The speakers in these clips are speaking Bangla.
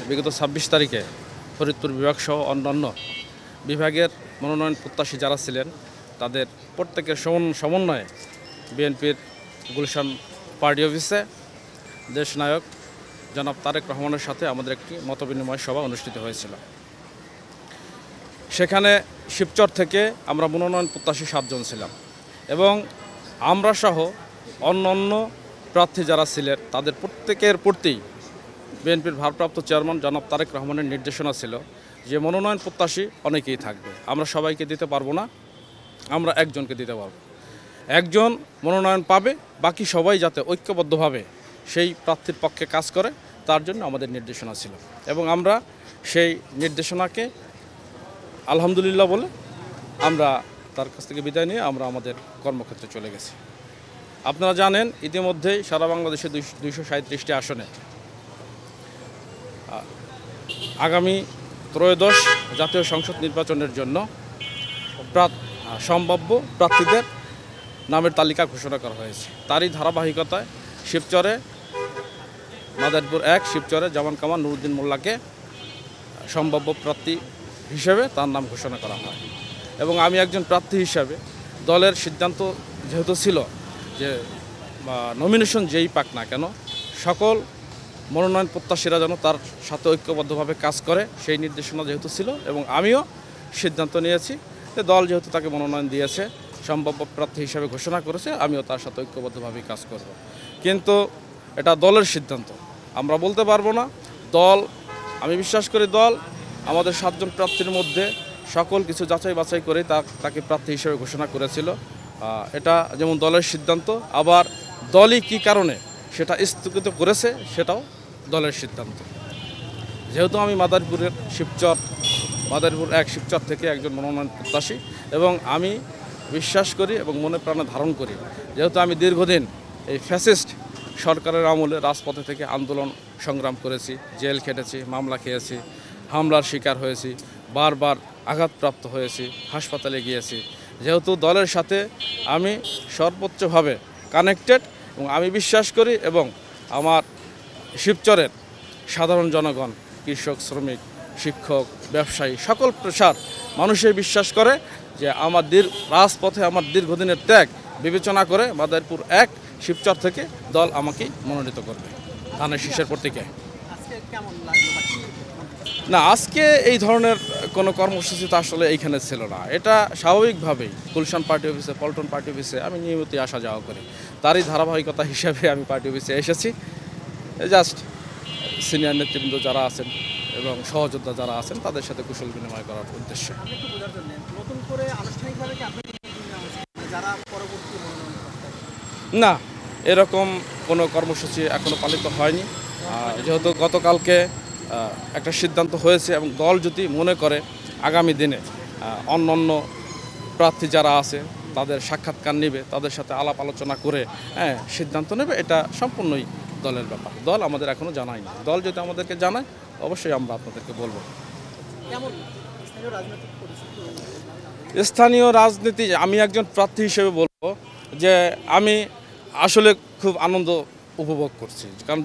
বিগত ২৬ তারিখে ফরিদপুর বিভাগ সহ অন্যান্য বিভাগের মনোনয়ন প্রত্যাশী যারা ছিলেন তাদের প্রত্যেকের সমন্বয়ে বিএনপির গুলশান পার্টি অফিসে দেশনায়ক জনাব তারেক রহমানের সাথে আমাদের একটি মতবিনিময় সভা অনুষ্ঠিত হয়েছিল। সেখানে শিবচর থেকে আমরা মনোনয়ন প্রত্যাশী 7 জন ছিলাম এবং আমরা সহ অন্যান্য প্রার্থী যারা ছিলেন তাদের প্রত্যেকের প্রতি বিএনপির ভারপ্রাপ্ত চেয়ারম্যান জনাব তারেক রহমানের নির্দেশনা ছিল যে মনোনয়ন প্রত্যাশী অনেকেই থাকবে, আমরা সবাইকে দিতে পারবো না, আমরা একজনকে দিতে পারবো। একজন মনোনয়ন পাবে, বাকি সবাই যাতে ঐক্যবদ্ধভাবে সেই প্রার্থীর পক্ষে কাজ করে তার জন্য আমাদের নির্দেশনা ছিল এবং আমরা সেই নির্দেশনাকে আলহামদুলিল্লাহ বলে আমরা তার কাছ থেকে বিদায় নিয়ে আমরা আমাদের কর্মক্ষেত্রে চলে গেছি। আপনারা জানেন ইতিমধ্যেই সারা বাংলাদেশে 237টি আসনে আগামী ত্রয়োদশ জাতীয় সংসদ নির্বাচনের জন্য সম্ভাব্য প্রার্থীদের নামের তালিকা ঘোষণা করা হয়েছে। তারই ধারাবাহিকতায় শিবচরে মাদারীপুর 1 শিবচরে জামান কামাল নুরুদ্দিন মোল্লাকে সম্ভাব্য প্রার্থী হিসেবে তার নাম ঘোষণা করা হয় এবং আমি একজন প্রার্থী হিসাবে দলের সিদ্ধান্ত যেহেতু ছিল যে নমিনেশন যেই পাক না কেন সকল মনোনয়ন প্রত্যাশীরা যেন তার সাথে ঐক্যবদ্ধভাবে কাজ করে সেই নির্দেশনা যেহেতু ছিল এবং আমিও সিদ্ধান্ত নিয়েছি যে দল যেহেতু তাকে মনোনয়ন দিয়েছে সম্ভাব্য প্রার্থী হিসেবে ঘোষণা করেছে আমিও তার সাথে ঐক্যবদ্ধভাবেই কাজ করব। কিন্তু এটা দলের সিদ্ধান্ত, আমরা বলতে পারবো না। দল, আমি বিশ্বাস করি দল আমাদের 7 জন প্রার্থীর মধ্যে সকল কিছু যাচাই বাছাই করে তাকে প্রার্থী হিসেবে ঘোষণা করেছিল। এটা যেমন দলের সিদ্ধান্ত, আবার দলই কী কারণে সেটা স্থগিত করেছে সেটাও দলের সিদ্ধান্ত। যেহেতু আমি মাদারীপুর 1 শিবচর থেকে একজন মনোনয়ন প্রত্যাশী এবং আমি বিশ্বাস করি এবং মনে প্রাণে ধারণ করি যেহেতু আমি দীর্ঘদিন এই ফ্যাসিস্ট সরকারের আমলে রাজপথে থেকে আন্দোলন সংগ্রাম করেছি, জেল খেটেছি, মামলা খেয়েছি, হামলার শিকার হয়েছি, বারবার আঘাতপ্রাপ্ত হয়েছি, হাসপাতালে গিয়েছি। যেহেতু দলের সাথে আমি সর্বোচ্চভাবে কানেক্টেড এবং আমি বিশ্বাস করি এবং আমার শিবচরের সাধারণ জনগণ, কৃষক, শ্রমিক, শিক্ষক, ব্যবসায়ী সকল পেশার মানুষই বিশ্বাস করে যে আমার রাজপথে আমার দীর্ঘদিনের ত্যাগ বিবেচনা করে মাদারীপুর 1 শিবচর থেকে দল আমাকেই মনোনীত করবে ধানের শীষের প্রতীকে। না, আজকে এই ধরনের কোনো কর্মসূচি তো আসলে এইখানে ছিল না। এটা স্বাভাবিকভাবেই গুলশান পার্টি অফিসে, পল্টন পার্টি অফিসে আমি নিয়মিতই আসা যাওয়া করি, তারই ধারাবাহিকতা হিসাবে আমি পার্টি অফিসে এসেছি। জাস্ট সিনিয়র নেতৃবৃন্দ যারা আছেন এবং সহযোদ্ধা যারা আছেন তাদের সাথে কুশল বিনিময় করার উদ্দেশ্যে। না, এরকম কোনো কর্মসূচি এখনও পালিত হয়নি। যেহেতু গতকালকে একটা সিদ্ধান্ত হয়েছে এবং দল যদি মনে করে আগামী দিনে অন্যান্য প্রার্থী যারা আছে তাদের সাক্ষাৎকার নেবে, তাদের সাথে আলাপ আলোচনা করে সিদ্ধান্ত নেবে, এটা সম্পূর্ণই দলের ব্যাপার। দল আমাদের এখনও জানায়নি। দল যদি আমাদেরকে জানায় অবশ্যই আমরা আপনাদেরকে বলবো। স্থানীয় রাজনীতি আমি একজন প্রার্থী হিসেবে বলবো যে আমি আসলে খুব আনন্দ উপভোগ করছি, কারণ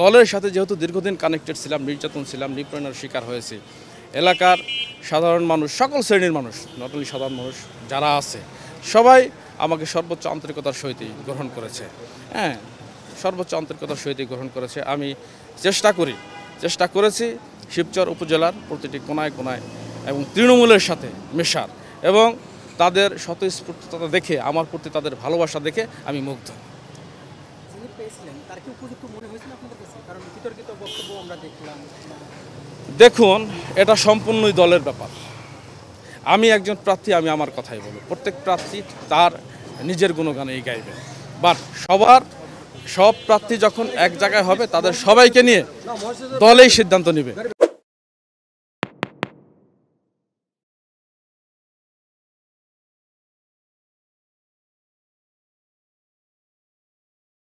দলের সাথে যেহেতু দীর্ঘদিন কানেক্টেড ছিলাম, নির্যাতন ছিলাম, নিপীড়নের শিকার হয়েছি। এলাকার সাধারণ মানুষ, সকল শ্রেণীর মানুষ, নট অনলি সাধারণ মানুষ যারা আছে সবাই আমাকে সর্বোচ্চ আন্তরিকতার সহিতই গ্রহণ করেছে। সর্বোচ্চ আন্তরিকতার সহিতই গ্রহণ করেছে। আমি চেষ্টা করেছি শিবচর উপজেলার প্রতিটি কোনায় কোনায় এবং তৃণমূলের সাথে মেশার এবং তাদের স্বতঃস্ফূর্ততা দেখে, আমার প্রতি তাদের ভালোবাসা দেখে আমি মুগ্ধ। দেখুন, এটা সম্পূর্ণই দলের ব্যাপার। আমি একজন প্রার্থী, আমি আমার কথাই বলবো। প্রত্যেক প্রার্থী তার নিজের গুণগানেই গাইবে, বাট সব প্রার্থী যখন এক জায়গায় হবে তাদের সবাইকে নিয়ে দলেই সিদ্ধান্ত নেবে